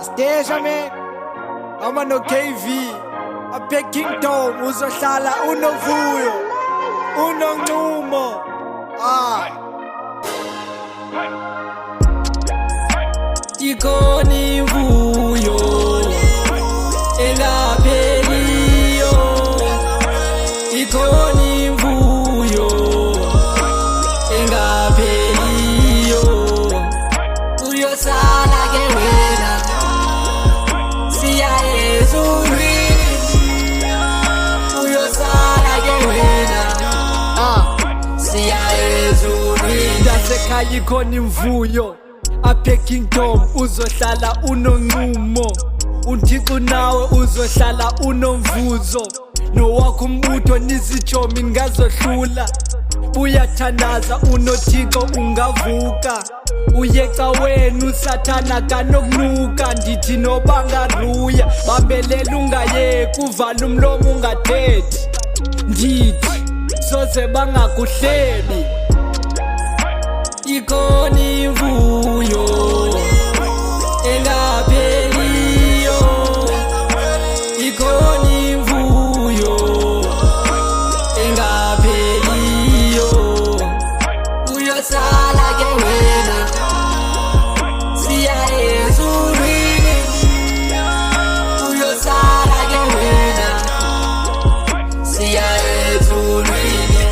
Steja man, noma no KV, aphe Kingdom uzohlala unovuyo, unonqumo. Ikhona imvuyo engapheliyo, ikhona imvuyo engapheliyo. Uyosala ke wena siya ezulwini, uyosala ke wena siya ezulwini. Ndasekhaya ikhona imvuyo, aphe Kingdom uzohlala unonqumo. UNthixo nawe uzohlala unomvuzo, nowakho umbutho nizijomi ngazohlula. Uyathandaza unothixo ungavuka, uyeca wenu usathana kanokunuka. Ndithi nobangaruya bambelela ungayeki, uvala umlomo ungathethi. Ndithi soze bangakuhlebi. Ikhona imvuyo engapheliyo, ikhona imvuyo engapheliyo. Uyosala ke wena siya ezulwini, uyosala ke wena siya ezulwini.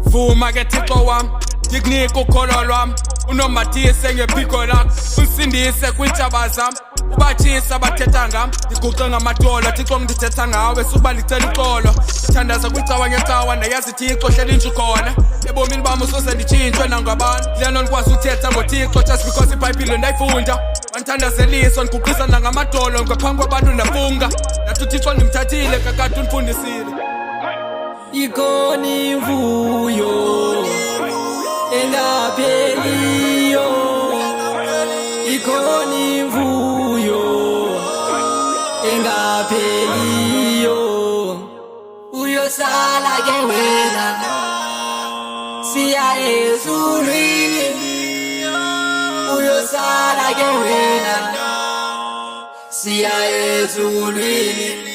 Vuma ke Thixo wami, ngikunika ukholo lwami, unomathise ngephiko lakho, usindise kwintshaba zami. Ubathisa bathetha ngami, ngiguqe ngamadolo. Thixo ngithetha ngawe, suba licela uxolo. Thandaza kwicawa ngecawa, ndayazi Thixo hleli nje ukhona. Ebomini bami usose nditshintshwe nangabantu, leno ndikwazi uthetha ngoThixo just because iBhayibhile ndayifunda. Wandithandazeliso ndiguqisa nangamadolo, ngaphambi kwabantu ndafunga. Nathi uThixo ndimthathile kakade undifundisile. Ikhona imvuyo engapheliyo, ikhona imvuyo engapheliyo. Uyosala ke wena siya ezulwini, uyosala ke wena siya ezulwini.